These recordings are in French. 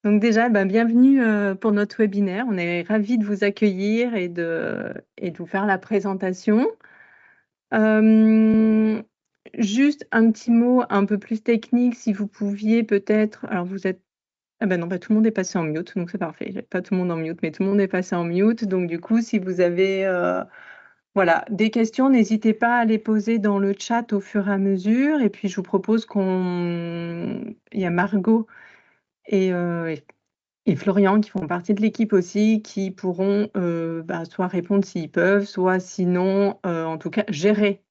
Donc déjà, bienvenue pour notre webinaire. On est ravis de vous accueillir et de vous faire la présentation. Juste un petit mot un peu plus technique, si vous pouviez peut-être... Alors vous êtes... Ah ben non, tout le monde est passé en mute, donc c'est parfait. Pas tout le monde en mute, mais tout le monde est passé en mute. Donc du coup, si vous avez voilà, des questions, n'hésitez pas à les poser dans le chat au fur et à mesure. Et puis je vous propose qu'on... Il y a Margot et Florian qui font partie de l'équipe aussi, qui pourront soit répondre s'ils peuvent, soit sinon, en tout cas, gérer,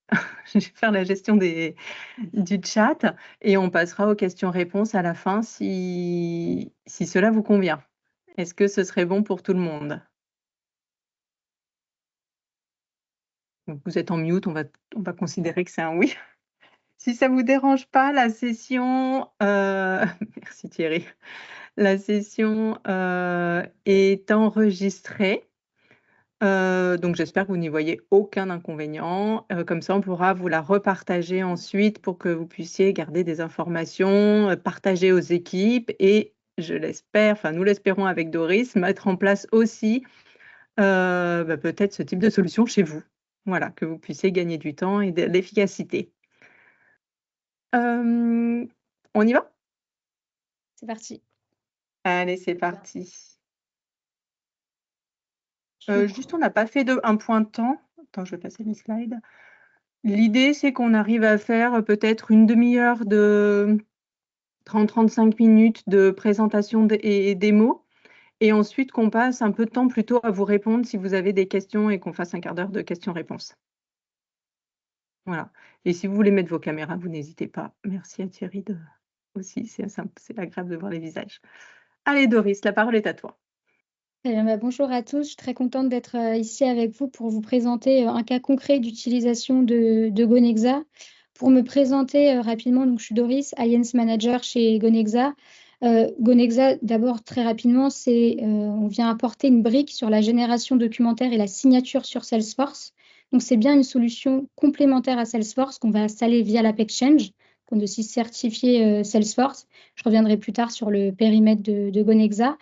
faire la gestion du chat, et on passera aux questions-réponses à la fin si cela vous convient. Est-ce que ce serait bon pour tout le monde? Donc, vous êtes en mute, on va considérer que c'est un oui. Si ça ne vous dérange pas, la session... Merci Thierry. La session est enregistrée. Donc j'espère que vous n'y voyez aucun inconvénient. Comme ça, on pourra vous la repartager ensuite pour que vous puissiez garder des informations, partager aux équipes et je l'espère, enfin nous l'espérons avec Doris, mettre en place aussi peut-être ce type de solution chez vous. Voilà, que vous puissiez gagner du temps et de l'efficacité. On y va? C'est parti. Allez, c'est parti. Juste, on n'a pas fait un point de temps. Attends, je vais passer les slides. L'idée, c'est qu'on arrive à faire peut-être une demi-heure de 30-35 minutes de présentation et démo, et ensuite qu'on passe un peu de temps plutôt à vous répondre si vous avez des questions et qu'on fasse un quart d'heure de questions-réponses. Voilà. Et si vous voulez mettre vos caméras, vous n'hésitez pas. Merci à Thierry aussi, c'est agréable de voir les visages. Allez Doris, la parole est à toi. Bonjour à tous, je suis très contente d'être ici avec vous pour vous présenter un cas concret d'utilisation de Gonexa. Pour me présenter rapidement, donc, je suis Doris, Alliance Manager chez Gonexa. Gonexa, d'abord très rapidement, on vient apporter une brique sur la génération documentaire et la signature sur Salesforce. Donc c'est bien une solution complémentaire à Salesforce qu'on va installer via l'AppExchange, qu'on est aussi certifié Salesforce. Je reviendrai plus tard sur le périmètre de Gonexa.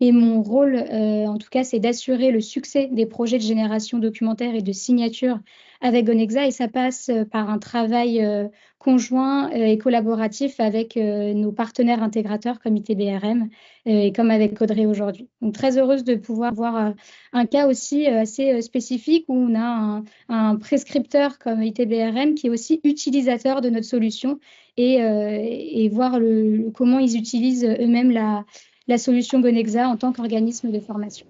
Et mon rôle, en tout cas, c'est d'assurer le succès des projets de génération documentaire et de signature avec Gonexa. Et ça passe par un travail conjoint et collaboratif avec nos partenaires intégrateurs comme ITBRM et comme avec Audrey aujourd'hui. Donc, très heureuse de pouvoir voir un cas aussi assez spécifique où on a un prescripteur comme ITBRM qui est aussi utilisateur de notre solution et voir comment ils utilisent eux-mêmes la solution Gonexa en tant qu'organisme de formation.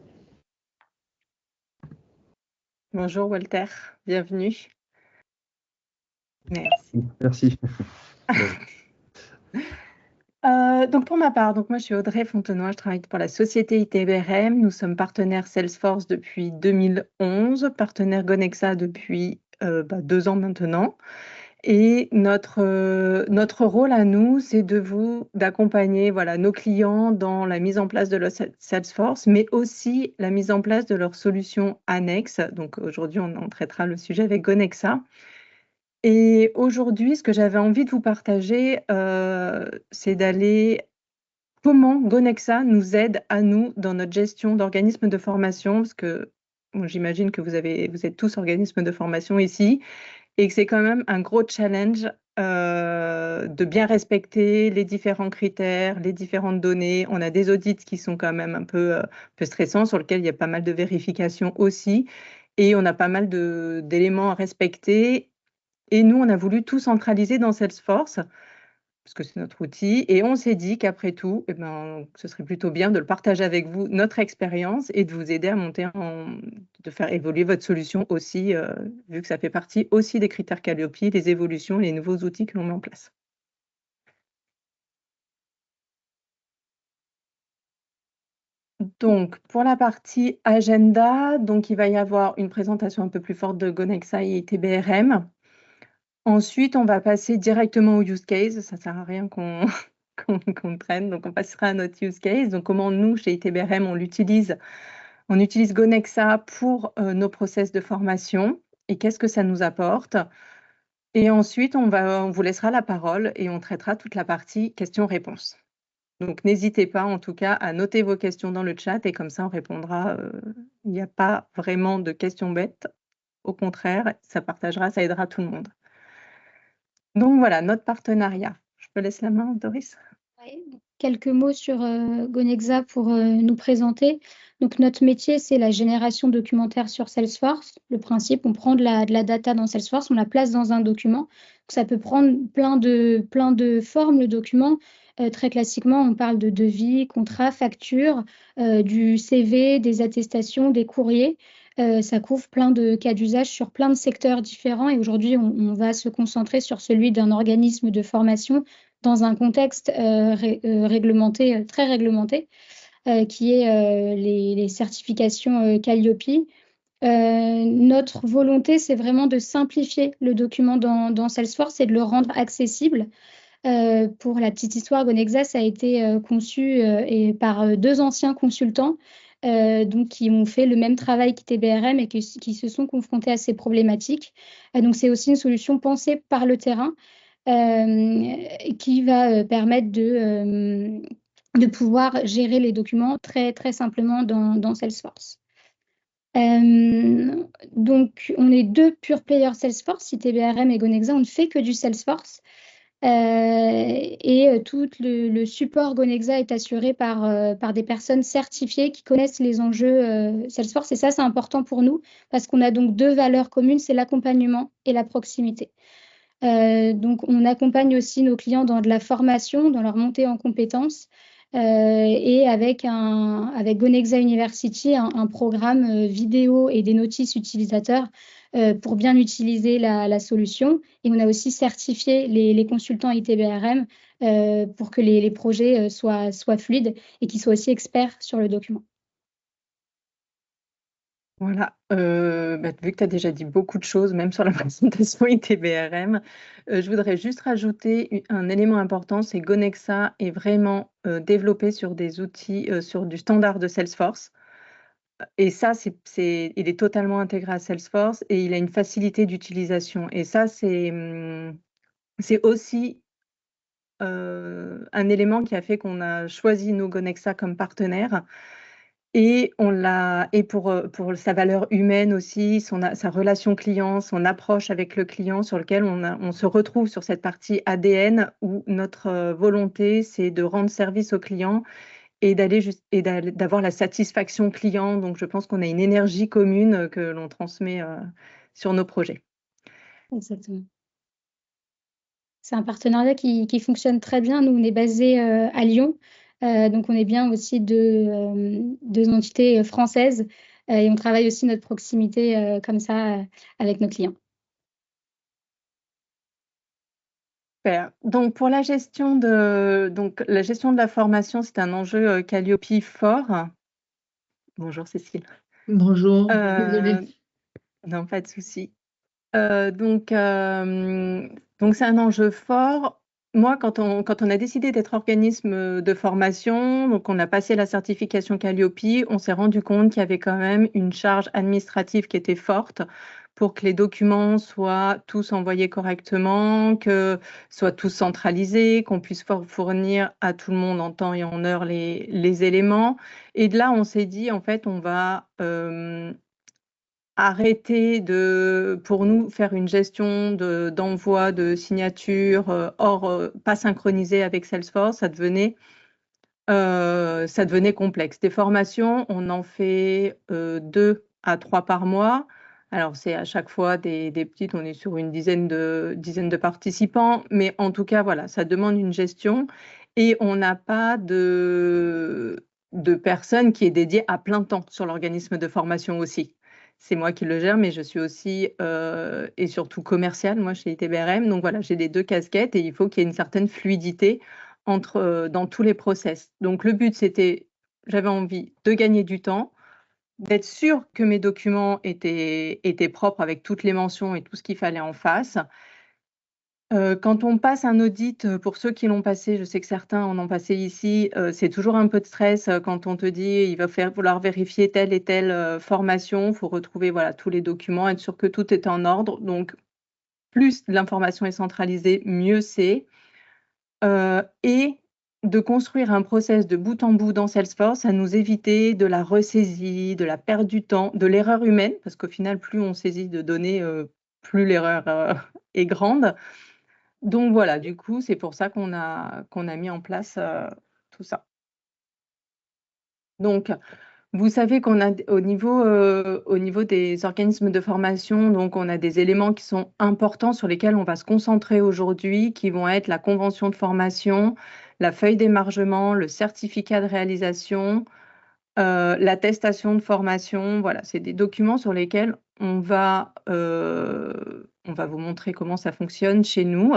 Bonjour Walter, bienvenue. Merci. Merci. Donc pour ma part, moi je suis Audrey Fontenoy, je travaille pour la société ITBRM. Nous sommes partenaires Salesforce depuis 2011, partenaires Gonexa depuis 2 ans maintenant. Et notre rôle à nous, c'est d'accompagner nos clients dans la mise en place de leur Salesforce, mais aussi la mise en place de leurs solutions annexes. Donc aujourd'hui, on traitera le sujet avec Gonexa. Et aujourd'hui, ce que j'avais envie de vous partager, c'est comment Gonexa nous aide à nous dans notre gestion d'organismes de formation, parce que j'imagine que vous êtes tous organismes de formation ici, et que c'est quand même un gros challenge de bien respecter les différents critères, les différentes données. On a des audits qui sont quand même un peu stressants, sur lesquels il y a pas mal de vérifications aussi, et on a pas mal d'éléments à respecter. Et nous, on a voulu tout centraliser dans Salesforce, parce que c'est notre outil, et on s'est dit qu'après tout, ce serait plutôt bien de le partager avec vous, notre expérience, et de vous aider à de faire évoluer votre solution aussi, vu que ça fait partie aussi des critères Calliope, les évolutions, les nouveaux outils que l'on met en place. Donc, pour la partie agenda, il va y avoir une présentation un peu plus forte de Gonexa et ITBRM. Ensuite, on va passer directement au use case. Ça ne sert à rien qu'on traîne. Donc, on passera à notre use case. Donc, comment nous, chez ITBRM, on utilise Gonexa pour nos process de formation et qu'est-ce que ça nous apporte. Et ensuite, on vous laissera la parole et on traitera toute la partie questions-réponses. Donc, n'hésitez pas, en tout cas, à noter vos questions dans le chat et comme ça, on répondra. Il n'y a pas vraiment de questions bêtes. Au contraire, ça partagera, ça aidera tout le monde. Donc, voilà, notre partenariat. Je te laisse la main, Doris. Ouais, quelques mots sur Gonexa pour nous présenter. Donc, notre métier, c'est la génération documentaire sur Salesforce. Le principe, on prend de la data dans Salesforce, on la place dans un document. Ça peut prendre plein de formes, le document. Très classiquement, on parle de devis, contrat, facture, du CV, des attestations, des courriers. Ça couvre plein de cas d'usage sur plein de secteurs différents. Et aujourd'hui, on va se concentrer sur celui d'un organisme de formation dans un contexte réglementé, très réglementé, qui est les certifications Calliope. Notre volonté, c'est vraiment de simplifier le document dans Salesforce et de le rendre accessible. Pour la petite histoire, Gonexa a été conçu par deux anciens consultants donc qui ont fait le même travail qu'ITBRM et qui se sont confrontés à ces problématiques. Donc, c'est aussi une solution pensée par le terrain qui va permettre de pouvoir gérer les documents très, très simplement dans Salesforce. Donc, on est deux pure players Salesforce, ITBRM et Gonexa, on ne fait que du Salesforce. Tout le support Gonexa est assuré par des personnes certifiées qui connaissent les enjeux Salesforce. Et ça, c'est important pour nous parce qu'on a donc deux valeurs communes, c'est l'accompagnement et la proximité. Donc, on accompagne aussi nos clients dans de la formation, dans leur montée en compétences. Et avec Gonexa University, un programme vidéo et des notices utilisateurs pour bien utiliser la solution. Et on a aussi certifié les consultants ITBRM pour que les projets soient fluides et qu'ils soient aussi experts sur le document. Voilà, vu que tu as déjà dit beaucoup de choses, même sur la présentation ITBRM, je voudrais juste rajouter un élément important, c'est Gonexa est vraiment développé sur des outils, sur du standard de Salesforce. Et ça, il est totalement intégré à Salesforce et il a une facilité d'utilisation. Et ça, c'est aussi un élément qui a fait qu'on a choisi nos Gonexa comme partenaire. Et pour sa valeur humaine aussi, sa relation client, son approche avec le client sur lequel on se retrouve sur cette partie ADN où notre volonté, c'est de rendre service au client et d'avoir la satisfaction client. Donc, je pense qu'on a une énergie commune que l'on transmet sur nos projets. Exactement. C'est un partenariat qui fonctionne très bien. Nous, on est basé à Lyon. Donc, on est bien aussi deux entités françaises et on travaille aussi notre proximité comme ça avec nos clients. Super. Donc, pour la gestion de la formation, c'est un enjeu Calliope fort. Bonjour Cécile. Bonjour, désolée. Non, pas de souci. Donc, c'est un enjeu fort. Moi, quand on a décidé d'être organisme de formation, donc on a passé la certification Calliope, on s'est rendu compte qu'il y avait quand même une charge administrative qui était forte pour que les documents soient tous envoyés correctement, que soient tous centralisés, qu'on puisse fournir à tout le monde en temps et en heure les éléments. Et de là, on s'est dit, en fait, on va arrêter pour nous, faire une gestion d'envoi de signatures pas synchronisée avec Salesforce, ça devenait complexe. Des formations, on en fait 2 à 3 par mois. Alors, c'est à chaque fois des petites, on est sur une dizaine de participants, mais en tout cas, voilà, ça demande une gestion et on n'a pas de personne qui est dédiée à plein temps sur l'organisme de formation aussi. C'est moi qui le gère, mais je suis aussi et surtout commerciale, moi, chez ITBRM. Donc voilà, j'ai les deux casquettes et il faut qu'il y ait une certaine fluidité dans tous les process. Donc le but, j'avais envie de gagner du temps, d'être sûr que mes documents étaient propres avec toutes les mentions et tout ce qu'il fallait en face. Quand on passe un audit, pour ceux qui l'ont passé, je sais que certains en ont passé ici, c'est toujours un peu de stress quand on te dit il va falloir vérifier telle et telle formation, il faut retrouver voilà, tous les documents, être sûr que tout est en ordre. Donc, plus l'information est centralisée, mieux c'est. Et de construire un process de bout en bout dans Salesforce à nous éviter de la ressaisie, de la perte du temps, de l'erreur humaine, parce qu'au final, plus on saisit de données, plus l'erreur est grande. Donc voilà, du coup, c'est pour ça qu'on a mis en place tout ça. Donc, vous savez qu'on a au niveau des organismes de formation, donc on a des éléments qui sont importants sur lesquels on va se concentrer aujourd'hui, qui vont être la convention de formation, la feuille d'émargement, le certificat de réalisation, l'attestation de formation. Voilà, c'est des documents sur lesquels on va vous montrer comment ça fonctionne chez nous.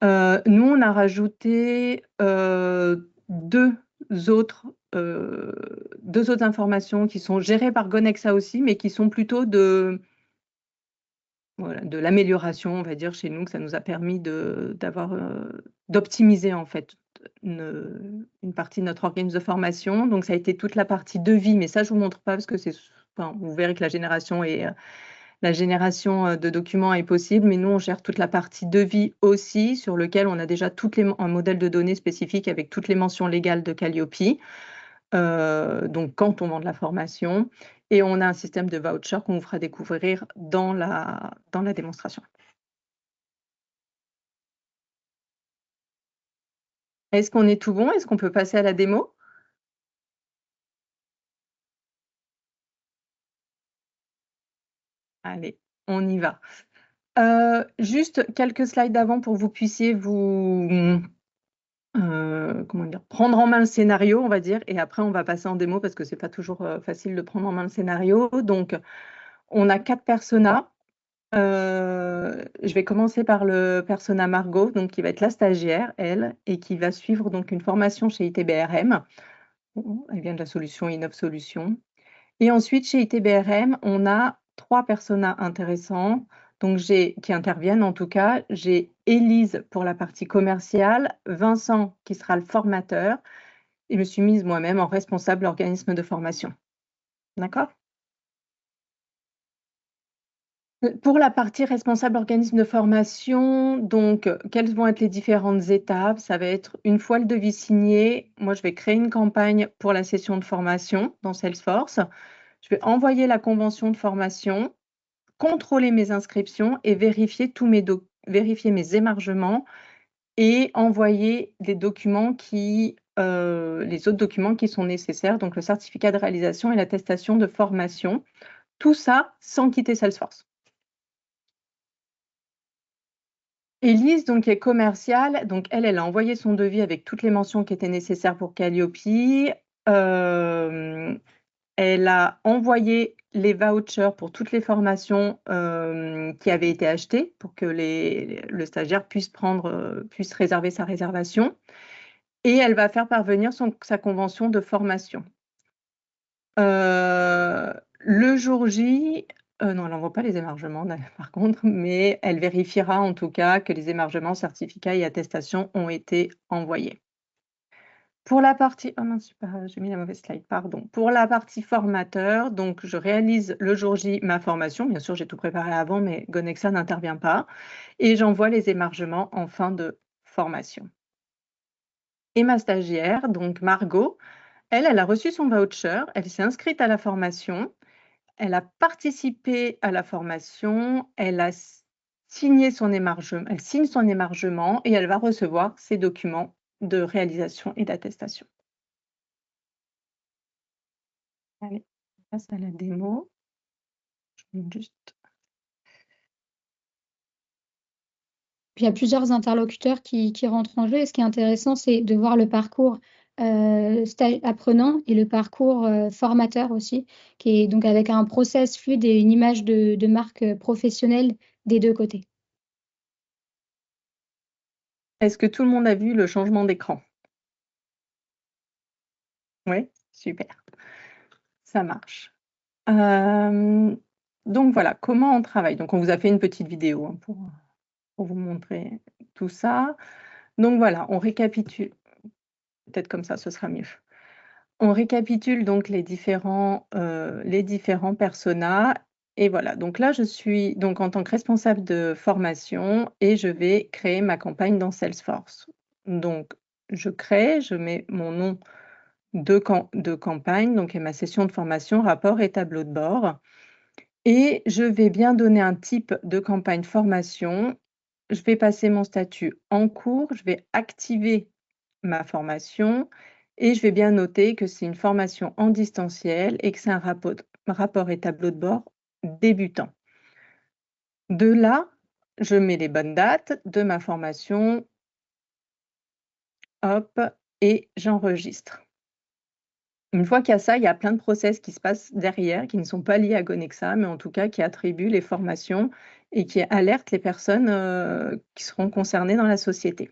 Nous, on a rajouté deux autres informations qui sont gérées par Gonexa aussi, mais qui sont plutôt de l'amélioration, on va dire, chez nous, que ça nous a permis d'optimiser en fait une partie de notre organisme de formation. Donc, ça a été toute la partie devis, mais ça, je ne vous montre pas parce que vous verrez que la génération de documents est possible, mais nous, on gère toute la partie devis aussi, sur lequel on a déjà un modèle de données spécifique avec toutes les mentions légales de Calliope, donc quand on vend de la formation, et on a un système de voucher qu'on vous fera découvrir dans la démonstration. Est-ce qu'on est tout bon? Est-ce qu'on peut passer à la démo? Allez, on y va. Juste quelques slides avant pour que vous puissiez prendre en main le scénario, on va dire, et après on va passer en démo parce que c'est pas toujours facile de prendre en main le scénario. Donc, on a 4 personas. Je vais commencer par le persona Margot, donc qui va être la stagiaire, elle, et qui va suivre donc une formation chez ITBRM. Elle vient de la solution Innov Solutions. Et ensuite, chez ITBRM, on a 3 personas intéressants, donc qui interviennent en tout cas. J'ai Élise pour la partie commerciale, Vincent qui sera le formateur, et je me suis mise moi-même en responsable organisme de formation. D'accord? Pour la partie responsable organisme de formation, donc, quelles vont être les différentes étapes? Ça va être une fois le devis signé, moi, je vais créer une campagne pour la session de formation dans Salesforce. Je vais envoyer la convention de formation, contrôler mes inscriptions et vérifier vérifier mes émargements et envoyer les autres documents qui sont nécessaires, donc le certificat de réalisation et l'attestation de formation. Tout ça sans quitter Salesforce. Élise, donc, est commerciale. Donc, elle a envoyé son devis avec toutes les mentions qui étaient nécessaires pour Calliope. Elle a envoyé les vouchers pour toutes les formations qui avaient été achetées pour que le stagiaire puisse réserver sa réservation. Et elle va faire parvenir sa convention de formation. Le jour J, non, elle n'envoie pas les émargements, par contre, mais elle vérifiera en tout cas que les émargements, certificats et attestations ont été envoyés. Pour la partie, oh non, j'ai mis la mauvaise slide, pardon. Pour la partie formateur, donc je réalise le jour J ma formation. Bien sûr, j'ai tout préparé avant, mais Gonexa n'intervient pas. Et j'envoie les émargements en fin de formation. Et ma stagiaire, donc Margot, elle a reçu son voucher, elle s'est inscrite à la formation, elle a participé à la formation, elle a signé son émargement, elle signe son émargement et elle va recevoir ses documents de réalisation et d'attestation. Allez, on passe à la démo. Je montre juste. Puis il y a plusieurs interlocuteurs qui rentrent en jeu. Et ce qui est intéressant, c'est de voir le parcours apprenant et le parcours formateur aussi, qui est donc avec un process fluide et une image de marque professionnelle des deux côtés. Est-ce que tout le monde a vu le changement d'écran? Oui, super. Ça marche. Donc voilà, comment on travaille. Donc on vous a fait une petite vidéo hein, pour vous montrer tout ça. Donc voilà, on récapitule. Peut-être comme ça, ce sera mieux. On récapitule donc les différents personas. Et voilà, donc là, je suis donc en tant que responsable de formation et je vais créer ma campagne dans Salesforce. Donc, je crée, je mets mon nom de campagne, donc et ma session de formation, rapport et tableau de bord. Et je vais bien donner un type de campagne formation. Je vais passer mon statut en cours, je vais activer ma formation et je vais bien noter que c'est une formation en distanciel et que c'est un rapport et tableau de bord débutant. De là, je mets les bonnes dates de ma formation, hop, et j'enregistre. Une fois qu'il y a ça, il y a plein de process qui se passent derrière, qui ne sont pas liés à Gonexa, mais en tout cas qui attribuent les formations et qui alertent les personnes qui seront concernées dans la société.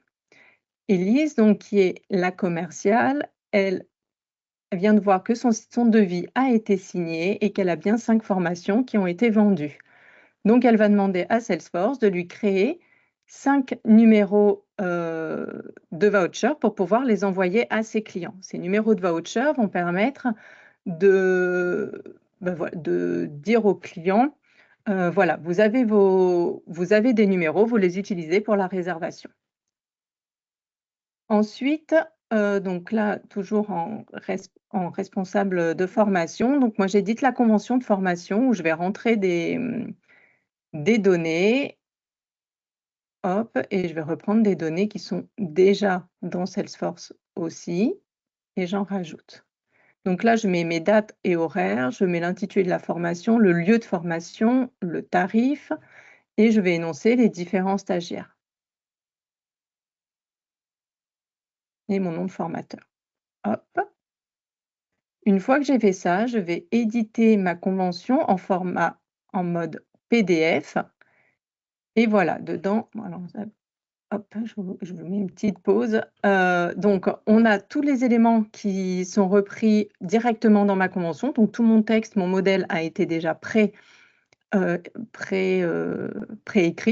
Élise, donc, qui est la commerciale, elle vient de voir que son devis a été signé et qu'elle a bien 5 formations qui ont été vendues. Donc, elle va demander à Salesforce de lui créer 5 numéros de vouchers pour pouvoir les envoyer à ses clients. Ces numéros de vouchers vont permettre de dire aux clients, voilà, vous avez des numéros, vous les utilisez pour la réservation. Ensuite, donc là, toujours en responsable de formation, donc moi j'édite la convention de formation où je vais rentrer des données, hop, et je vais reprendre des données qui sont déjà dans Salesforce aussi, et j'en rajoute. Donc là, je mets mes dates et horaires, je mets l'intitulé de la formation, le lieu de formation, le tarif, et je vais énoncer les différents stagiaires. Et mon nom de formateur. Hop. Une fois que j'ai fait ça, je vais éditer ma convention en mode PDF. Et voilà, dedans, alors, hop, je vous mets une petite pause. Donc, on a tous les éléments qui sont repris directement dans ma convention. Donc, tout mon texte, mon modèle a été déjà préécrit.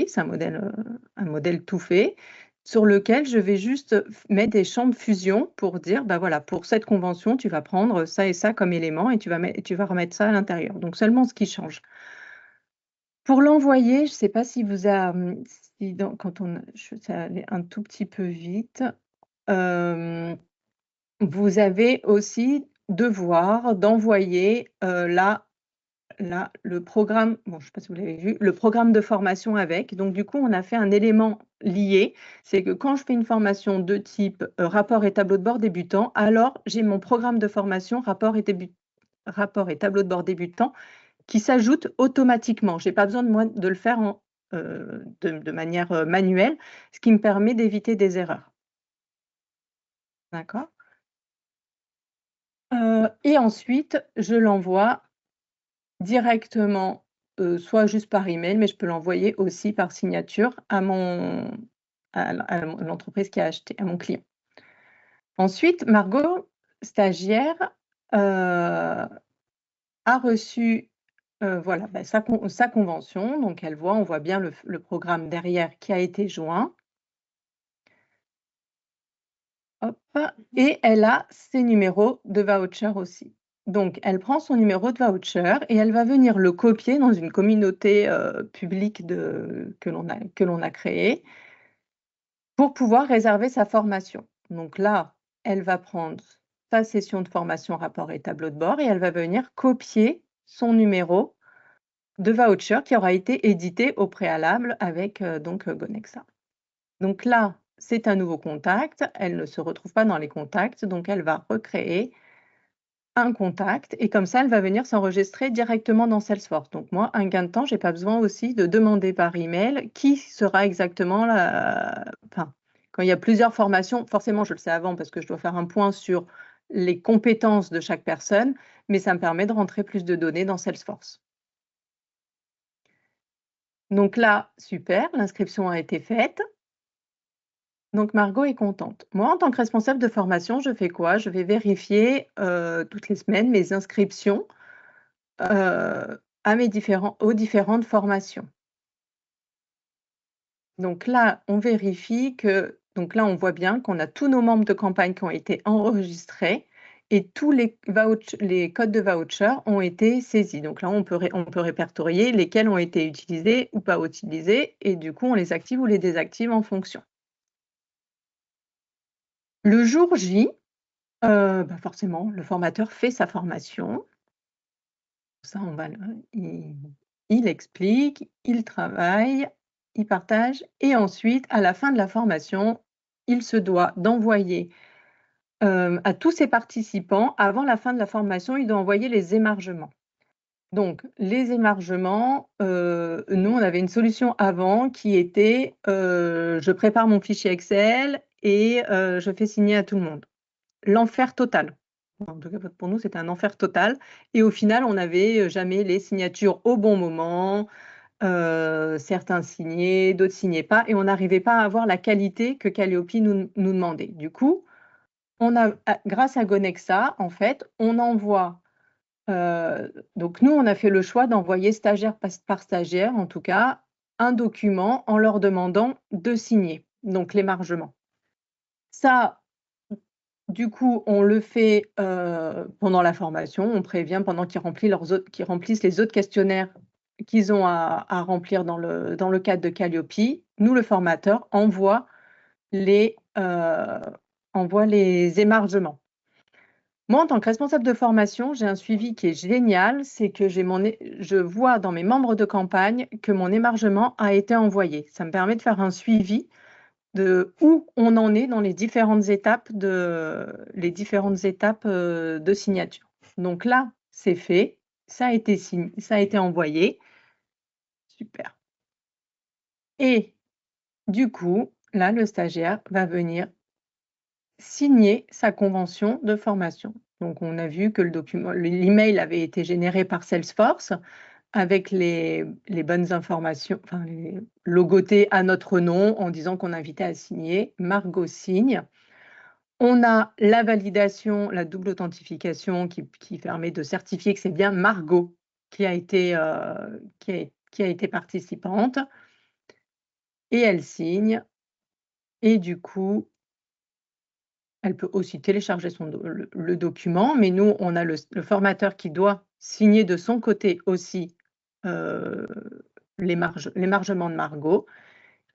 C'est un modèle tout fait, sur lequel je vais juste mettre des champs de fusion pour dire, bah voilà, pour cette convention, tu vas prendre ça et ça comme élément et tu vas remettre ça à l'intérieur. Donc, seulement ce qui change. Pour l'envoyer, je ne sais pas si vous a, si ça allait un tout petit peu vite. Vous avez aussi devoir d'envoyer, le programme, bon, je ne sais pas si vous l'avez vu, le programme de formation avec. Donc du coup, on a fait un élément lié, c'est que quand je fais une formation de type, rapport et tableau de bord débutant, alors j'ai mon programme de formation rapport et tableau de bord débutant qui s'ajoute automatiquement. Je n'ai pas besoin de le faire de manière manuelle, ce qui me permet d'éviter des erreurs. D'accord? Et ensuite, je l'envoie directement, soit juste par email, mais je peux l'envoyer aussi par signature à l'entreprise qui a acheté, à mon client. Ensuite, Margot, stagiaire, a reçu voilà, sa convention, donc on voit bien le programme derrière qui a été joint. Hop, et elle a ses numéros de voucher aussi. Donc, elle prend son numéro de voucher et elle va venir le copier dans une communauté publique que l'on a créée pour pouvoir réserver sa formation. Donc là, elle va prendre sa session de formation, rapport et tableau de bord et elle va venir copier son numéro de voucher qui aura été édité au préalable avec Gonexa. Donc là, c'est un nouveau contact, elle ne se retrouve pas dans les contacts, donc elle va recréer un contact et comme ça, elle va venir s'enregistrer directement dans Salesforce. Donc moi, un gain de temps, je n'ai pas besoin aussi de demander par email qui sera exactement enfin, quand il y a plusieurs formations, forcément, je le sais avant parce que je dois faire un point sur les compétences de chaque personne, mais ça me permet de rentrer plus de données dans Salesforce. Donc là, super, l'inscription a été faite. Donc Margot est contente. Moi, en tant que responsable de formation, je fais quoi? Je vais vérifier toutes les semaines mes inscriptions aux différentes formations. Donc là, on vérifie donc là, on voit bien qu'on a tous nos membres de campagne qui ont été enregistrés et tous les codes de voucher ont été saisis. Donc là, on peut répertorier lesquels ont été utilisés ou pas utilisés et du coup, on les active ou les désactive en fonction. Le jour J, forcément, le formateur fait sa formation. Ça, il explique, il travaille, il partage et ensuite, à la fin de la formation, il se doit d'envoyer, à tous ses participants, avant la fin de la formation, il doit envoyer les émargements. Donc les émargements, nous, on avait une solution avant qui était, je prépare mon fichier Excel et je fais signer à tout le monde. L'enfer total. En tout cas, pour nous, c'était un enfer total et au final, on n'avait jamais les signatures au bon moment, certains signaient, d'autres signaient pas et on n'arrivait pas à avoir la qualité que Calliope nous demandait. Du coup, grâce à Gonexa, en fait, on envoie, donc nous, on a fait le choix d'envoyer stagiaire par stagiaire, en tout cas, un document en leur demandant de signer, donc l'émargement. Ça, du coup, on le fait pendant la formation, on prévient pendant qu'ils remplissent les autres questionnaires qu'ils ont à remplir dans le cadre de Calliope. Nous, le formateur, envoie les émargements. Moi, en tant que responsable de formation, j'ai un suivi qui est génial, c'est que je vois dans mes membres de campagne que mon émargement a été envoyé. Ça me permet de faire un suivi de où on en est dans les différentes étapes de signature. Donc là, c'est fait, ça a été envoyé. Super. Et du coup, là, le stagiaire va venir signer sa convention de formation. Donc, on a vu que l'email avait été généré par Salesforce avec les bonnes informations, enfin, logoté à notre nom en disant qu'on invitait à signer. Margot signe. On a la validation, la double authentification qui permet de certifier que c'est bien Margot qui a été participante. Et elle signe. Et du coup, elle peut aussi télécharger le document, mais nous, on a le formateur qui doit signer de son côté aussi l'émargement de Margot.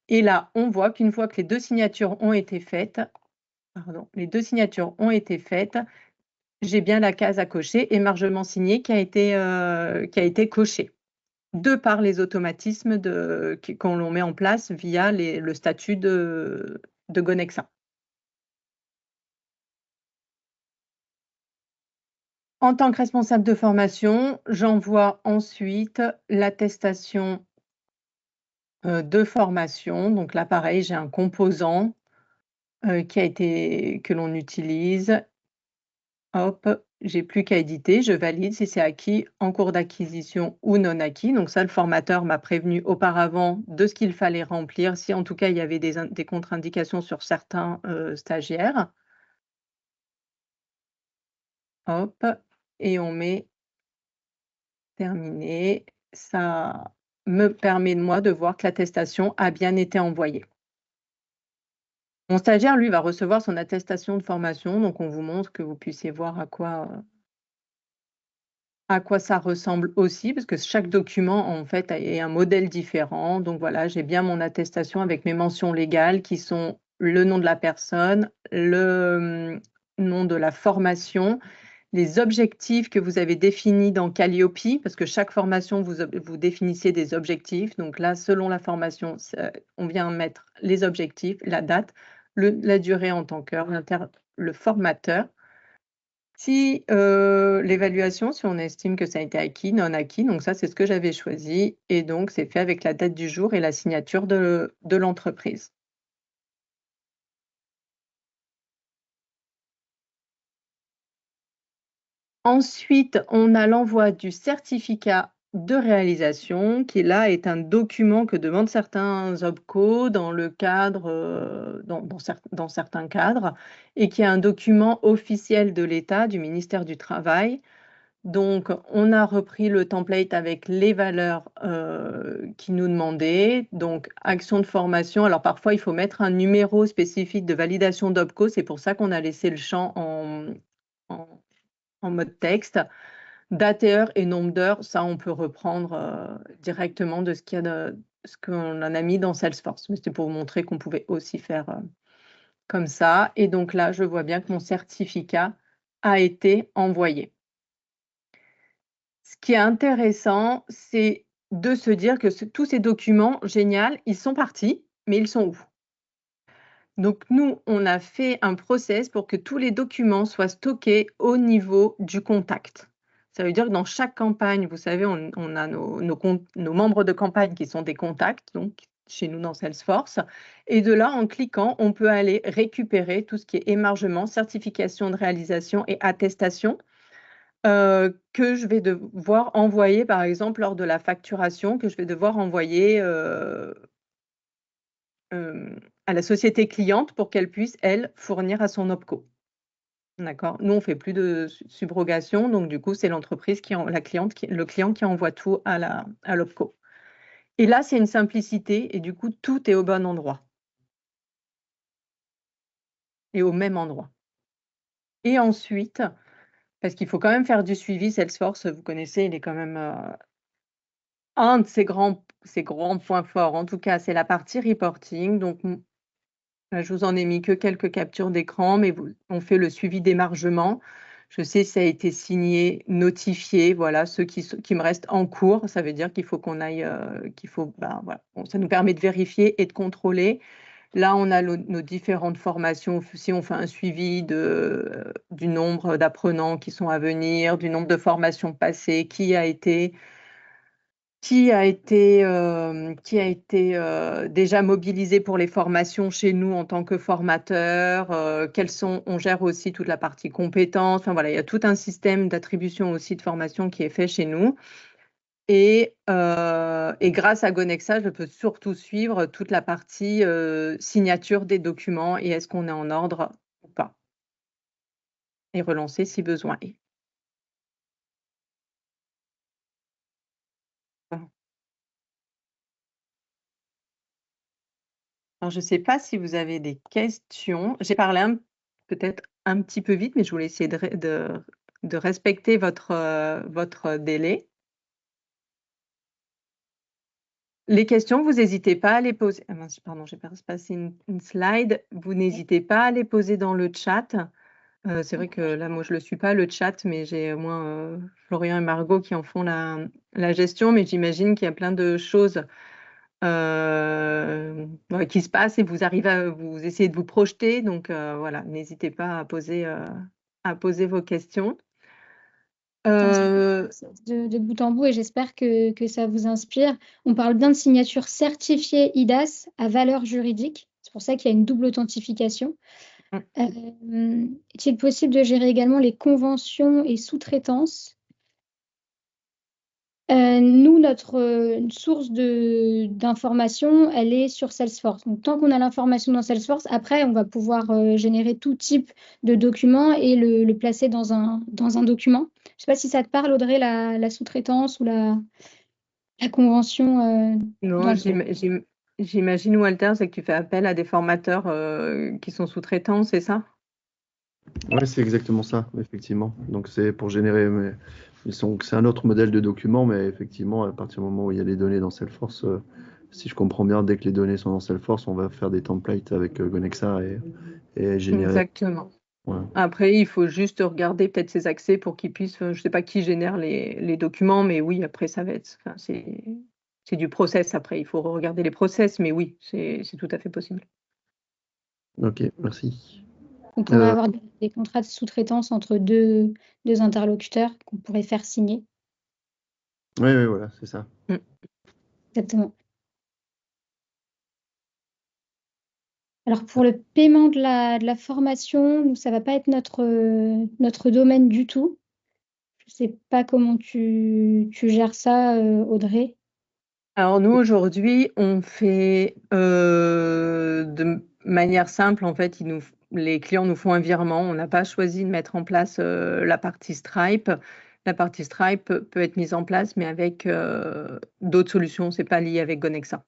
Et là, on voit qu'une fois que les deux signatures ont été faites, j'ai bien la case à cocher, émargement signé, qui a été coché, de par les automatismes qu'on met en place via le statut de Gonexa. En tant que responsable de formation, j'envoie ensuite l'attestation de formation. Donc là, pareil, j'ai un composant que l'on utilise. Hop, j'ai plus qu'à éditer, je valide si c'est acquis, en cours d'acquisition ou non acquis. Donc ça, le formateur m'a prévenu auparavant de ce qu'il fallait remplir, si en tout cas il y avait des contre-indications sur certains stagiaires. Hop, et on met terminé. Ça me permet, moi, de voir que l'attestation a bien été envoyée. Mon stagiaire, lui, va recevoir son attestation de formation, donc on vous montre que vous puissiez voir à quoi ça ressemble aussi, parce que chaque document, en fait, est un modèle différent. Donc voilà, j'ai bien mon attestation avec mes mentions légales qui sont le nom de la personne, le nom de la formation, les objectifs que vous avez définis dans Calliope, parce que chaque formation, vous définissez des objectifs. Donc là, selon la formation, on vient mettre les objectifs, la date, la durée en tant qu'heure, le formateur. Si l'évaluation, si on estime que ça a été acquis, non acquis, donc ça, c'est ce que j'avais choisi et donc c'est fait avec la date du jour et la signature de l'entreprise. Ensuite, on a l'envoi du certificat de réalisation qui, là, est un document que demandent certains OPCO dans le cadre, dans certains cadres et qui est un document officiel de l'État, du ministère du Travail. Donc, on a repris le template avec les valeurs qui nous demandaient. Donc, action de formation. Alors, parfois, il faut mettre un numéro spécifique de validation d'OPCO. C'est pour ça qu'on a laissé le champ en mode texte. Date et heure et nombre d'heures, ça, on peut reprendre directement de ce qu'on en a mis dans Salesforce. Mais c'était pour vous montrer qu'on pouvait aussi faire comme ça. Et donc là, je vois bien que mon certificat a été envoyé. Ce qui est intéressant, c'est de se dire que tous ces documents, génial, ils sont partis, mais ils sont où? Donc nous, on a fait un process pour que tous les documents soient stockés au niveau du contact. Ça veut dire que dans chaque campagne, vous savez, on a nos membres de campagne qui sont des contacts, donc chez nous dans Salesforce. Et de là, en cliquant, on peut aller récupérer tout ce qui est émargement, certification de réalisation et attestation que je vais devoir envoyer, par exemple, lors de la facturation, que je vais devoir envoyer à la société cliente pour qu'elle puisse, elle, fournir à son OPCO. D'accord? Nous, on fait plus de subrogation, donc du coup, c'est l'entreprise le client qui envoie tout à l'OPCO. Et là, c'est une simplicité et du coup, tout est au bon endroit et au même endroit. Et ensuite, parce qu'il faut quand même faire du suivi, Salesforce, vous connaissez, il est quand même un de ses grands points forts, en tout cas, c'est la partie reporting. Donc, là, je vous en ai mis que quelques captures d'écran, mais on fait le suivi d'émargement. Je sais si ça a été signé, notifié, voilà, ceux qui me restent en cours, ça veut dire qu'il faut qu'on aille, voilà. Bon, ça nous permet de vérifier et de contrôler. Là, on a nos différentes formations. Si on fait un suivi du nombre d'apprenants qui sont à venir, du nombre de formations passées, qui a été déjà mobilisé pour les formations chez nous en tant que formateur, on gère aussi toute la partie compétences. Enfin, voilà, il y a tout un système d'attribution aussi de formation qui est fait chez nous. Et grâce à Gonexa, je peux surtout suivre toute la partie signature des documents et est-ce qu'on est en ordre ou pas. Et relancer si besoin est. Alors, je ne sais pas si vous avez des questions. J'ai parlé peut-être un petit peu vite, mais je voulais essayer de respecter votre délai. Les questions, vous n'hésitez pas à les poser. Ah mince, pardon, j'ai passé une slide. Vous n'hésitez pas à les poser dans le chat. C'est vrai que là, moi, je ne le suis pas, le chat, mais j'ai au moins Florian et Margot qui en font la gestion, mais j'imagine qu'il y a plein de choses qui se passent et vous essayez de vous projeter. Donc, voilà, n'hésitez pas à poser vos questions. De bout en bout et j'espère que ça vous inspire. On parle bien de signature certifiée IDAS à valeur juridique. C'est pour ça qu'il y a une double authentification. Est-il possible de gérer également les conventions et sous-traitances? Nous, notre source d'information, elle est sur Salesforce. Donc, tant qu'on a l'information dans Salesforce, après, on va pouvoir générer tout type de document et le placer dans un document. Je ne sais pas si ça te parle, Audrey, la sous-traitance ou la convention. Non, j'imagine, Walter, c'est que tu fais appel à des formateurs qui sont sous-traitants, c'est ça? Oui, c'est exactement ça, effectivement. Donc, c'est pour générer. C'est un autre modèle de document, mais effectivement, à partir du moment où il y a les données dans Salesforce, si je comprends bien, dès que les données sont dans Salesforce, on va faire des templates avec Gonexa et générer. Exactement. Ouais. Après, il faut juste regarder peut-être ses accès pour qu'ils puissent, je ne sais pas qui génère les documents, mais oui, après, ça va être, c'est du process après, il faut regarder les process, mais oui, c'est tout à fait possible. Ok, merci. On pourrait avoir des contrats de sous-traitance entre deux interlocuteurs qu'on pourrait faire signer. Oui, voilà, c'est ça. Exactement. Alors, pour le paiement de la formation, nous, ça ne va pas être notre domaine du tout. Je ne sais pas comment tu gères ça, Audrey. Alors, nous, aujourd'hui, on fait de manière simple. En fait, les clients nous font un virement. On n'a pas choisi de mettre en place la partie Stripe. La partie Stripe peut être mise en place, mais avec d'autres solutions. Ce n'est pas lié avec Gonexa.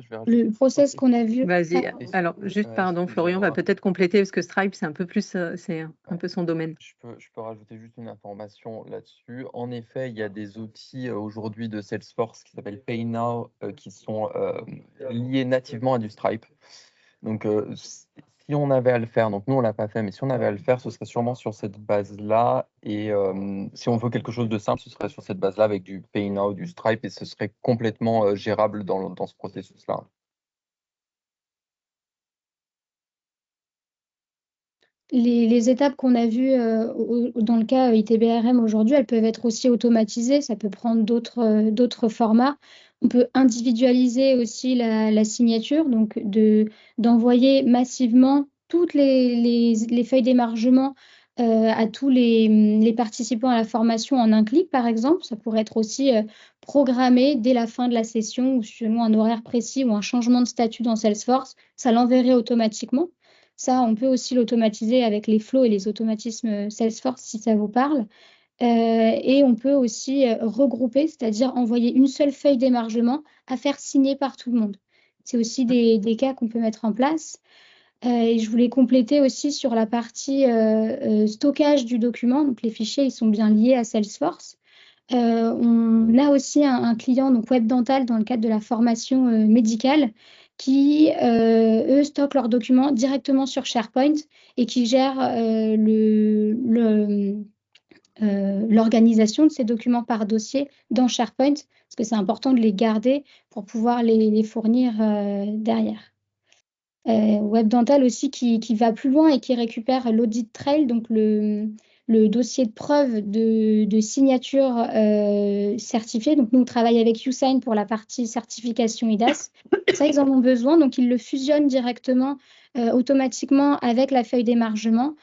je vais rajouter Le process qu'on a vu. Vas-y. Ah, Alors, juste, pardon, Florian va excusez-moi. peut-être compléter parce que Stripe, c'est un peu plus, c'est un peu son domaine. Je peux rajouter juste une information là-dessus. En effet, il y a des outils aujourd'hui de Salesforce qui s'appellent PayNow qui sont liés nativement à du Stripe. Donc, si on avait à le faire, donc nous on l'a pas fait, mais si on avait à le faire, ce serait sûrement sur cette base-là. Et si on veut quelque chose de simple, ce serait sur cette base-là avec du PayNow, du Stripe, et ce serait complètement gérable dans ce processus-là. Les étapes qu'on a vues dans le cas ITBRM aujourd'hui, elles peuvent être aussi automatisées. Ça peut prendre d'autres formats. On peut individualiser aussi la signature, donc d'envoyer massivement toutes les feuilles d'émargement à tous les participants à la formation en un clic, par exemple. Ça pourrait être aussi programmé dès la fin de la session ou selon un horaire précis ou un changement de statut dans Salesforce. Ça l'enverrait automatiquement. Ça, on peut aussi l'automatiser avec les flows et les automatismes Salesforce si ça vous parle. Et on peut aussi regrouper, c'est-à-dire envoyer une seule feuille d'émargement à faire signer par tout le monde. C'est aussi des cas qu'on peut mettre en place. Et je voulais compléter aussi sur la partie stockage du document. Donc les fichiers, ils sont bien liés à Salesforce. On a aussi un client, donc WebDental, dans le cadre de la formation médicale, qui, eux, stockent leurs documents directement sur SharePoint et qui gèrent l'organisation de ces documents par dossier dans SharePoint, parce que c'est important de les garder pour pouvoir les fournir derrière. WebDental aussi qui va plus loin et qui récupère l'audit trail, donc le dossier de preuve de signature certifiée. Donc nous, on travaille avec YouSign pour la partie certification IDAS. Ça, ils en ont besoin, donc ils le fusionnent directement automatiquement avec la feuille d'émargement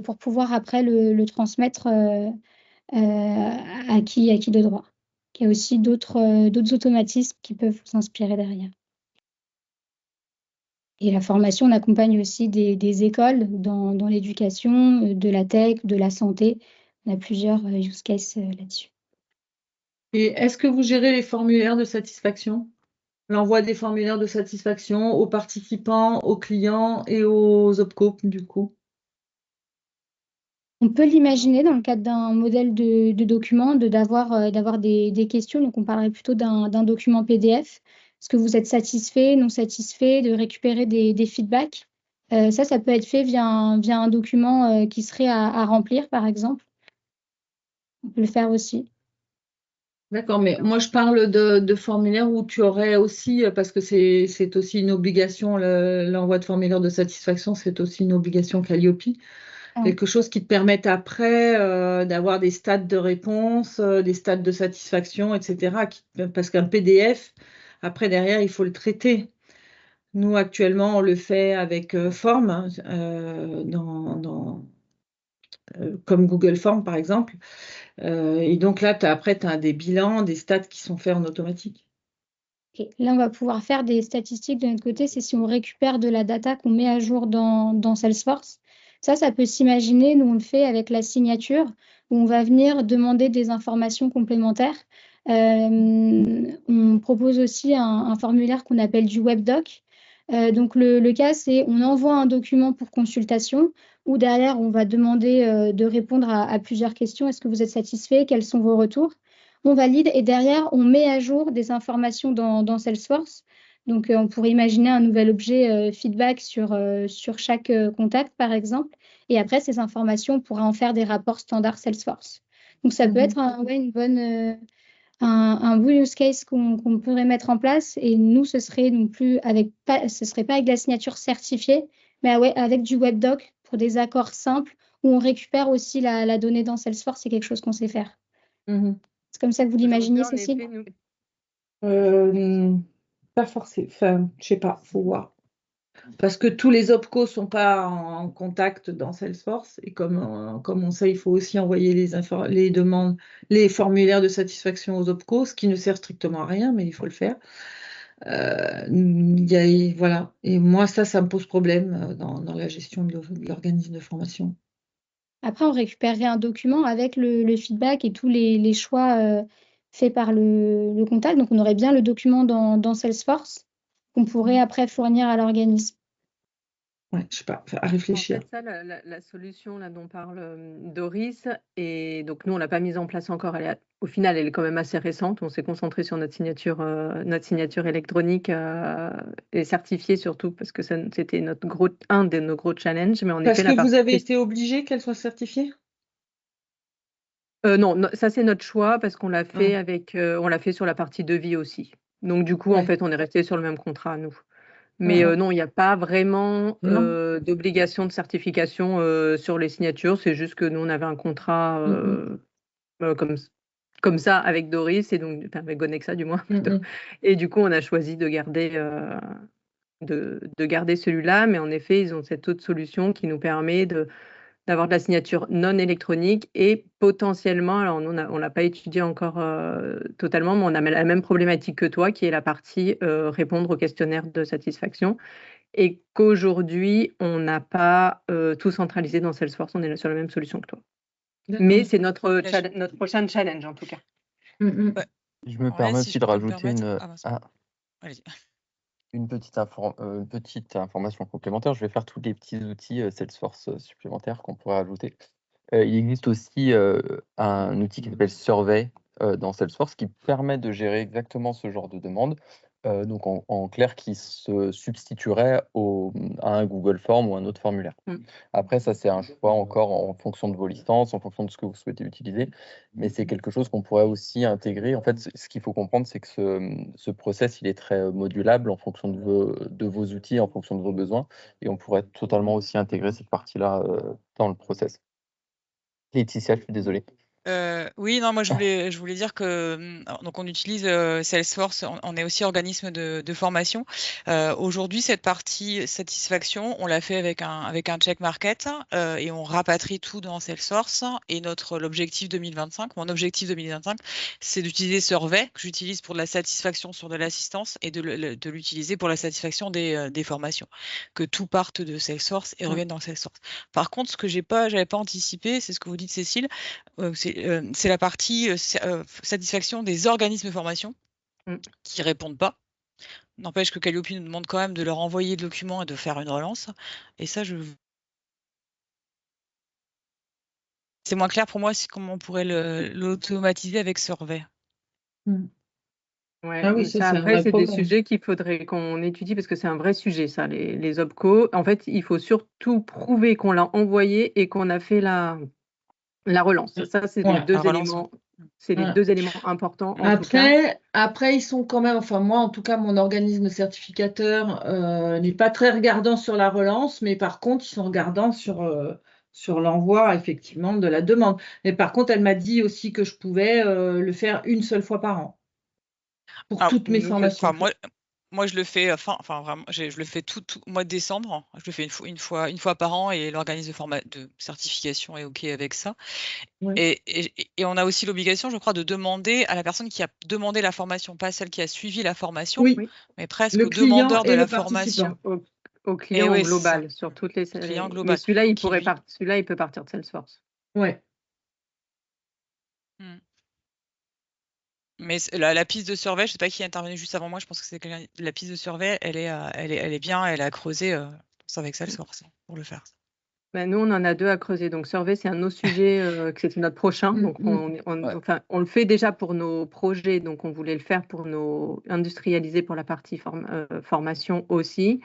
pour pouvoir après le transmettre à qui de droit. Il y a aussi d'autres automatismes qui peuvent vous inspirer derrière. Et la formation, on accompagne aussi des écoles dans l'éducation, de la tech, de la santé. On a plusieurs use cases là-dessus. Et est-ce que vous gérez les formulaires de satisfaction? L'envoi des formulaires de satisfaction aux participants, aux clients et aux OPCO, du coup? On peut l'imaginer dans le cadre d'un modèle de document, d'avoir des questions. Donc, on parlerait plutôt d'un document PDF. Est-ce que vous êtes satisfait, non satisfait, de récupérer des feedbacks? Ça peut être fait via un document qui serait à remplir, par exemple. On peut le faire aussi. D'accord, mais moi je parle de formulaires où tu aurais aussi, parce que c'est aussi une obligation, l'envoi de formulaires de satisfaction, c'est aussi une obligation Calliope. Ah. Quelque chose qui te permette après d'avoir des stades de réponse, des stades de satisfaction, etc. Parce qu'un PDF, après derrière, il faut le traiter. Nous, actuellement, on le fait avec Form, hein, comme Google Form, par exemple. Et donc là, après, tu as des bilans, des stats qui sont faits en automatique. Okay. Là, on va pouvoir faire des statistiques de notre côté. C'est si on récupère de la data qu'on met à jour dans Salesforce. Ça peut s'imaginer. Nous, on le fait avec la signature où on va venir demander des informations complémentaires. On propose aussi un formulaire qu'on appelle du WebDoc. Donc, le cas, c'est on envoie un document pour consultation où derrière, on va demander de répondre à plusieurs questions. Est-ce que vous êtes satisfait? Quels sont vos retours? On valide et derrière, on met à jour des informations dans Salesforce. Donc, on pourrait imaginer un nouvel objet feedback sur chaque contact, par exemple. Et après, ces informations, on pourra en faire des rapports standards Salesforce. Donc, ça peut être un bon use case qu'on pourrait mettre en place. Et nous, ce serait ce serait pas avec de la signature certifiée, mais avec du WebDoc pour des accords simples où on récupère aussi la donnée dans Salesforce. C'est quelque chose qu'on sait faire. C'est comme ça que vous l'imaginez, Cécile? Pas forcément. Enfin, je sais pas, faut voir. Parce que tous les OPCO sont pas en contact dans Salesforce. Et comme on sait, il faut aussi envoyer les demandes, les formulaires de satisfaction aux OPCO, ce qui ne sert strictement à rien, mais il faut le faire. Voilà. Et moi, ça me pose problème dans la gestion de l'organisme de formation. Après, on récupérerait un document avec le feedback et tous les choix faits par le contact. Donc, on aurait bien le document dans Salesforce. qu'on pourrait après fournir à l'organisme. Ouais, je sais pas, à En réfléchir. fait, ça, la solution là, dont parle Doris, et donc nous, on l'a pas mise en place encore. Au final, elle est quand même assez récente. On s'est concentré sur notre signature électronique et certifiée surtout, parce que c'était un de nos gros challenges. Mais en Parce effet, que la vous avez partie... été obligé qu'elle soit certifiée? Non, ça c'est notre choix parce qu'on l'a fait Ah, on l'a fait sur la partie devis aussi. Donc du coup, en ouais. fait, on est resté sur le même contrat, nous. Ah, Mais ah. non, il n'y a pas vraiment Non. d'obligation de certification sur les signatures. C'est juste que nous, on avait un contrat comme ça avec Doris, et donc, enfin, avec Gonexa du moins plutôt. Et du coup, on a choisi de garder celui-là. Mais en effet, ils ont cette autre solution qui nous permet d'avoir de la signature non électronique et potentiellement, alors on l'a pas étudié encore totalement, mais on a la même problématique que toi, qui est la partie répondre au questionnaire de satisfaction, et qu'aujourd'hui, on n'a pas tout centralisé dans Salesforce, on est sur la même solution que toi. Mais c'est notre prochain challenge en tout cas. Je me permets aussi de rajouter Allez-y. une petite information complémentaire. Je vais faire tous les petits outils Salesforce supplémentaires qu'on pourrait ajouter. Il existe aussi un outil qui s'appelle Survey dans Salesforce qui permet de gérer exactement ce genre de demande. Donc en clair, qui se substituerait à un Google Form ou un autre formulaire. Après, ça, c'est un choix encore en fonction de vos licences, en fonction de ce que vous souhaitez utiliser, mais c'est quelque chose qu'on pourrait aussi intégrer. En fait, ce qu'il faut comprendre, c'est que ce process, il est très modulable en fonction de vos outils, en fonction de vos besoins, et on pourrait totalement aussi intégrer cette partie-là dans le process. Laetitia, je suis désolé. Oui, non, moi je voulais dire que donc on utilise Salesforce, on est aussi organisme de formation. Aujourd'hui, cette partie satisfaction, on l'a fait avec un check market et on rapatrie tout dans Salesforce. Et l'objectif 2025, mon objectif 2025, c'est d'utiliser Survey que j'utilise pour de la satisfaction sur de l'assistance et de l'utiliser pour la satisfaction des formations. Que tout parte de Salesforce et revienne dans Salesforce. Par contre, ce que j'avais pas anticipé, c'est ce que vous dites, Cécile. C'est la partie satisfaction des organismes de formation qui répondent pas. N'empêche que Calliope nous demande quand même de leur envoyer le document et de faire une relance. Et ça, c'est moins clair pour moi, c'est comment on pourrait l'automatiser avec Survey. Ouais, Ah oui, mais ça, ça, c'est un après, vrai c'est des problème. sujets qu'il faudrait qu'on étudie parce que c'est un vrai sujet, ça, les OPCO. En fait, il faut surtout prouver qu'on l'a envoyé et qu'on a fait la relance. Ça, c'est les Ouais. deux La relance, éléments. C'est les Ouais. deux éléments importants en tout cas. Après, ils sont quand même, enfin moi en tout cas, mon organisme certificateur n'est pas très regardant sur la relance, mais par contre, ils sont regardants sur l'envoi effectivement de la demande. Mais par contre, elle m'a dit aussi que je pouvais le faire une seule fois par an pour toutes mes formations. Moi, je le fais, vraiment, je le fais tout au mois de décembre. Je le fais une fois par an et l'organisme de certification est OK avec ça. Ouais. Et on a aussi l'obligation, je crois, de demander à la personne qui a demandé la formation, pas celle qui a suivi la formation, Oui, mais presque le au client demandeur de et la le participant. formation. Au client ouais, global, c'est ça. sur toutes les. Client Mais global. celui-là, il Qui, peut partir de Salesforce. Ouais. Mais la piste de survey, je ne sais pas qui est intervenu juste avant moi, je pense que c'est la piste de survey, elle est bien, elle a creusé avec Salesforce pour le faire. Ben, nous, on en a deux à creuser. Donc, Survey, c'est un autre sujet que c'était notre prochain. Donc, on le fait déjà pour nos projets. Donc, on voulait le faire pour nos industrialiser pour la partie formation aussi.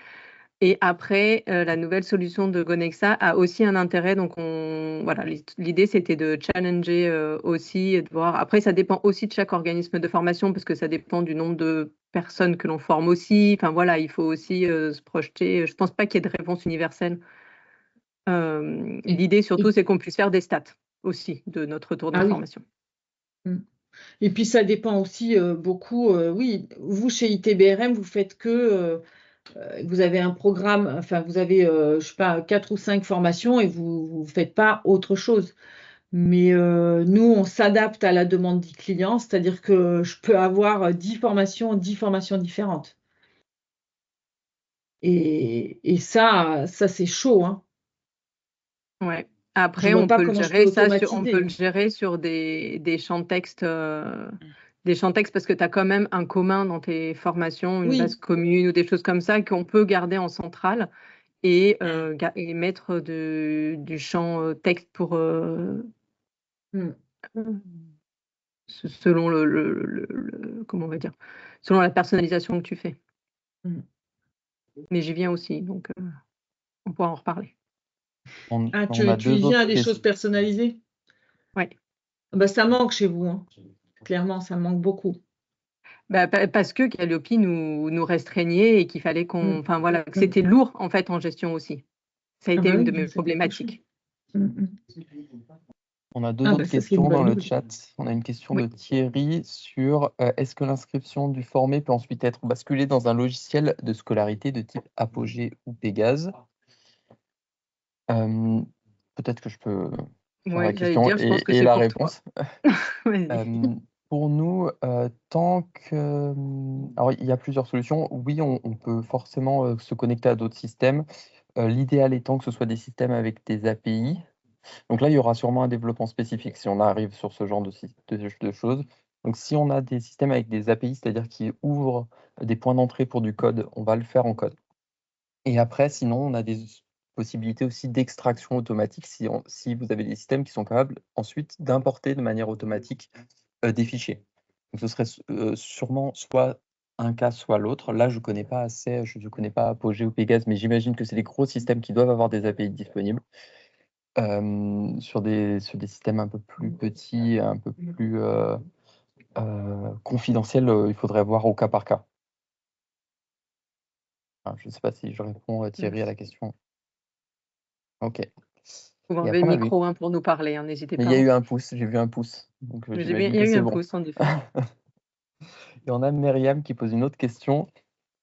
Et après, la nouvelle solution de Gonexa a aussi un intérêt. Donc, voilà, l'idée, c'était de challenger aussi et de voir. Après, ça dépend aussi de chaque organisme de formation parce que ça dépend du nombre de personnes que l'on forme aussi. Enfin, voilà, il faut aussi se projeter. Je ne pense pas qu'il y ait de réponse universelle. L'idée, surtout, c'est qu'on puisse faire des stats aussi de notre retour de formation. Et puis, ça dépend aussi beaucoup. Oui, vous, chez ITBRM, vous faites que... vous avez un programme, enfin vous avez, je sais pas, 4 ou 5 formations et vous ne faites pas autre chose. Mais nous, on s'adapte à la demande du client, c'est-à-dire que je peux avoir 10 formations différentes. Et ça c'est chaud, hein. Ouais. Je Après, vois on pas peut le comment je peux gérer ça on peut automatiser. le gérer sur des champs de texte des champs texte parce que tu as quand même un commun dans tes formations, une Oui. base commune ou des choses comme ça qu'on peut garder en centrale et mettre du champ texte pour selon comment on va dire, selon la personnalisation que tu fais. Mais j'y viens aussi, donc on pourra en reparler. Ah, On a tu deux y viens à autres des questions. choses personnalisées? Ouais. Bah, ça manque chez vous, hein. Clairement, ça manque beaucoup. Parce que Calliope nous restreignait et qu'il fallait qu'on, enfin voilà, que c'était lourd en fait en gestion aussi. Ça a été une de mes problématiques. On a deux autres questions dans le chat. On a une question de Thierry sur est-ce que l'inscription du formé peut ensuite être basculée dans un logiciel de scolarité de type Apogée ou Pégase? Peut-être que je peux faire la question et la réponse. Pour nous, tant que... Alors, il y a plusieurs solutions. Oui, on peut forcément se connecter à d'autres systèmes. L'idéal étant que ce soit des systèmes avec des API. Donc là, il y aura sûrement un développement spécifique si on arrive sur ce genre de choses. Donc si on a des systèmes avec des API, c'est-à-dire qui ouvrent des points d'entrée pour du code, on va le faire en code. Et après, sinon, on a des possibilités aussi d'extraction automatique si vous avez des systèmes qui sont capables ensuite d'importer de manière automatique des fichiers. Donc ce serait sûrement soit un cas, soit l'autre. Là, je ne connais pas assez, je ne connais pas Apogée ou Pégase, mais j'imagine que c'est des gros systèmes qui doivent avoir des API disponibles. Sur des systèmes un peu plus petits, un peu plus confidentiels, il faudrait voir au cas par cas. Je ne sais pas si je réponds, Thierry, à la question. Ok. Vous enlevez le micro pour nous parler, n'hésitez pas. Mais il y a eu un pouce, j'ai vu un pouce. Donc il y a eu un pouce, en effet. Et on a Myriam qui pose une autre question.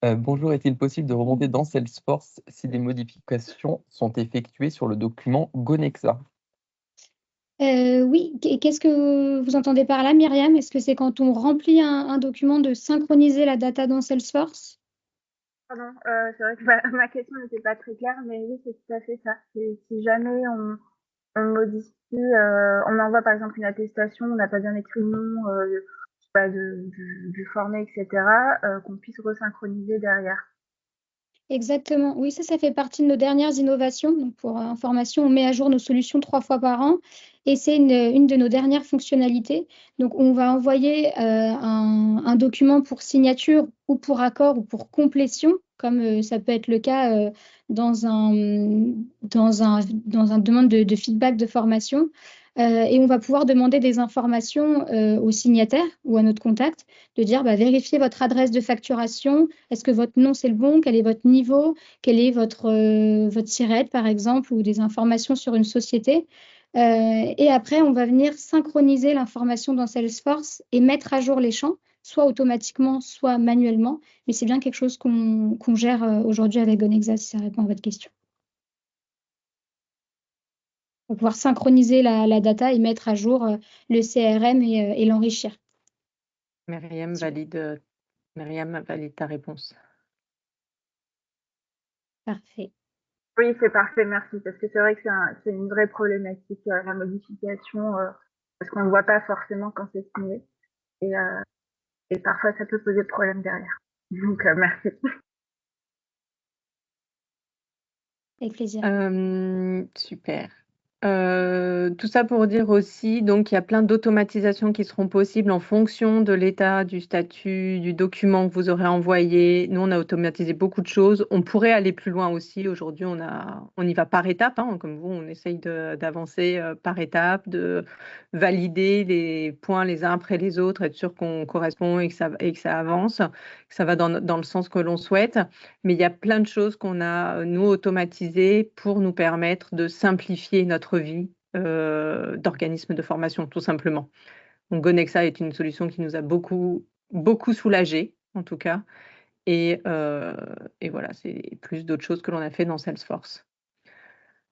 Bonjour, est-il possible de remonter dans Salesforce si des modifications sont effectuées sur le document Gonexa? Oui, qu'est-ce que vous entendez par là, Myriam? Est-ce que c'est quand on remplit un document de synchroniser la data dans Salesforce? Pardon, c'est vrai que ma question n'était pas très claire, mais oui, c'est tout à fait ça. Si jamais on modifie, on envoie par exemple une attestation, on n'a pas bien écrit le nom du formé, etc., qu'on puisse resynchroniser derrière. Exactement. Oui, ça fait partie de nos dernières innovations. Donc, pour information, on met à jour nos solutions 3 fois par an et c'est une de nos dernières fonctionnalités. Donc, on va envoyer un document pour signature ou pour accord ou pour complétion, comme ça peut être le cas dans un demande de feedback de formation. Et on va pouvoir demander des informations au signataire ou à notre contact, de dire vérifiez votre adresse de facturation, est-ce que votre nom c'est le bon, quel est votre niveau, quel est votre SIRET par exemple, ou des informations sur une société. Et après, on va venir synchroniser l'information dans Salesforce et mettre à jour les champs, soit automatiquement, soit manuellement. Mais c'est bien quelque chose qu'on gère aujourd'hui avec Gonexa, si ça répond à votre question. Pour pouvoir synchroniser la data et mettre à jour le CRM et l'enrichir. Myriam valide ta réponse. Parfait. Oui, c'est parfait, merci. Parce que c'est vrai que c'est une vraie problématique, la modification, parce qu'on ne voit pas forcément quand c'est signé. Et parfois, ça peut poser problème derrière. Donc, merci. Avec plaisir. Super. Tout ça pour dire aussi, donc il y a plein d'automatisations qui seront possibles en fonction de l'état du statut du document que vous aurez envoyé. Nous, on a automatisé beaucoup de choses. On pourrait aller plus loin aussi. Aujourd'hui, on y va par étapes, comme vous, on essaye d'avancer par étapes, de valider les points les uns après les autres, être sûr qu'on correspond et que ça avance, que ça va dans le sens que l'on souhaite. Mais il y a plein de choses qu'on a, nous, automatisées pour nous permettre de simplifier notre vie d'organisme de formation, tout simplement. Donc, Gonexa est une solution qui nous a beaucoup, beaucoup soulagés, en tout cas. Et voilà, c'est plus d'autres choses que l'on a fait dans Salesforce.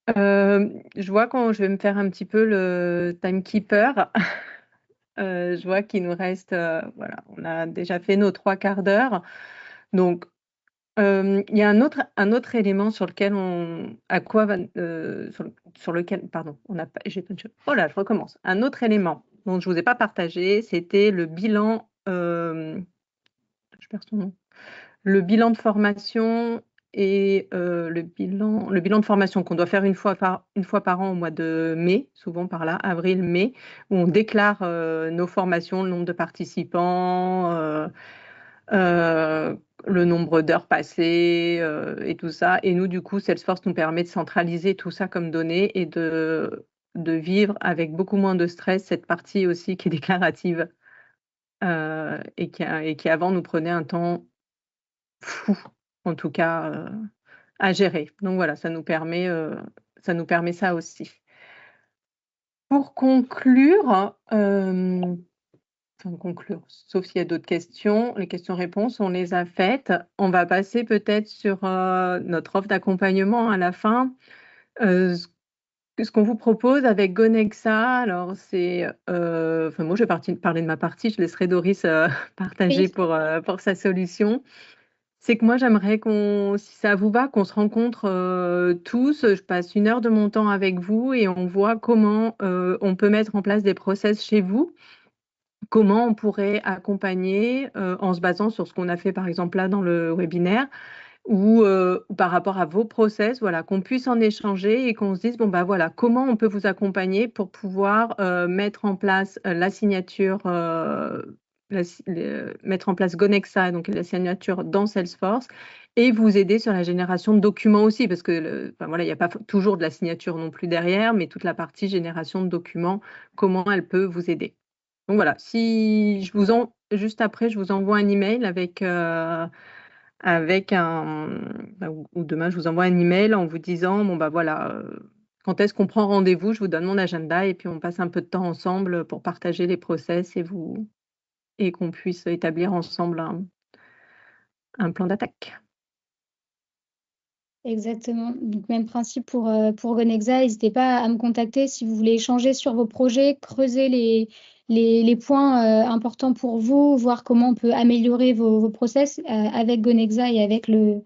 Je vois quand je vais me faire un petit peu le timekeeper. Je vois qu'il nous reste, voilà, on a déjà fait nos 3 quarts d'heure. Donc, il y a un autre élément sur lequel sur lequel, pardon, on n'a pas, je recommence. Un autre élément dont je vous ai pas partagé, c'était le bilan je perds son nom, le bilan de formation et le bilan de formation qu'on doit faire une fois par an au mois de mai, souvent par là, avril, mai, où on déclare nos formations, le nombre de participants, le nombre d'heures passées et tout ça. Et nous, du coup, Salesforce nous permet de centraliser tout ça comme données et de vivre avec beaucoup moins de stress cette partie aussi qui est déclarative et qui avant nous prenait un temps fou, en tout cas, à gérer. Donc voilà, ça nous permet ça aussi. Pour conclure, sauf s'il y a d'autres questions, les questions-réponses, on les a faites. On va passer peut-être sur notre offre d'accompagnement à la fin. Ce qu'on vous propose avec Gonexa, alors c'est, moi je vais parler de ma partie, je laisserai Doris partager Oui. pour sa solution. C'est que moi j'aimerais si ça vous va, qu'on se rencontre tous. Je passe 1 heure de mon temps avec vous et on voit comment on peut mettre en place des process chez vous. Comment on pourrait accompagner en se basant sur ce qu'on a fait par exemple là dans le webinaire ou par rapport à vos process, voilà, qu'on puisse en échanger et qu'on se dise, bon, bah voilà, comment on peut vous accompagner pour pouvoir mettre en place la signature, mettre en place Gonexa, donc la signature dans Salesforce, et vous aider sur la génération de documents aussi, parce que voilà, il n'y a pas toujours de la signature non plus derrière, mais toute la partie génération de documents, comment elle peut vous aider. Donc voilà, si je vous juste après, je vous envoie un email avec ou demain, je vous envoie un email en vous disant, bon, bah voilà, quand est-ce qu'on prend rendez-vous, je vous donne mon agenda et puis on passe un peu de temps ensemble pour partager les process et qu'on puisse établir ensemble un plan d'attaque. Exactement. Donc, même principe pour Gonexa. N'hésitez pas à me contacter si vous voulez échanger sur vos projets, creuser les points importants pour vous, voir comment on peut améliorer vos process avec Gonexa et avec le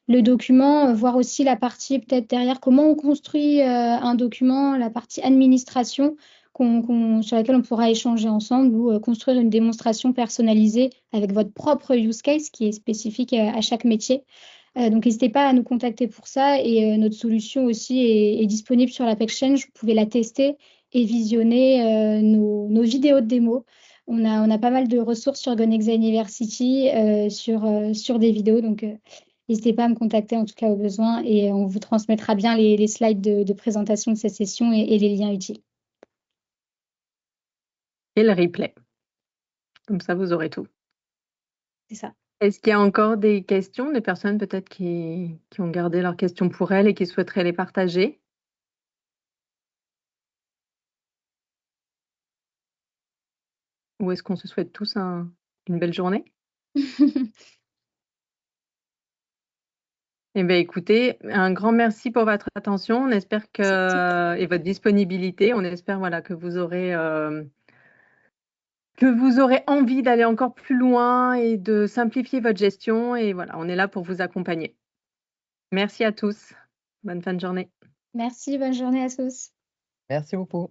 document, voir aussi la partie peut-être derrière, comment on construit un document, la partie administration sur laquelle on pourra échanger ensemble ou construire une démonstration personnalisée avec votre propre use case qui est spécifique à chaque métier. Donc, n'hésitez pas à nous contacter pour ça et notre solution aussi est disponible sur l'AppExchange. Vous pouvez la tester et visionner nos vidéos de démo. On a pas mal de ressources sur Gonexa University sur des vidéos. Donc, n'hésitez pas à me contacter en tout cas au besoin et on vous transmettra bien les slides de présentation de cette session et les liens utiles. Et le replay. Comme ça, vous aurez tout. C'est ça. Est-ce qu'il y a encore des questions, des personnes peut-être qui ont gardé leurs questions pour elles et qui souhaiteraient les partager? Ou est-ce qu'on se souhaite tous une belle journée? Eh bien, écoutez, un grand merci pour votre attention. On espère et votre disponibilité. On espère voilà, que vous aurez envie d'aller encore plus loin et de simplifier votre gestion. Et voilà, on est là pour vous accompagner. Merci à tous. Bonne fin de journée. Merci, bonne journée à tous. Merci beaucoup.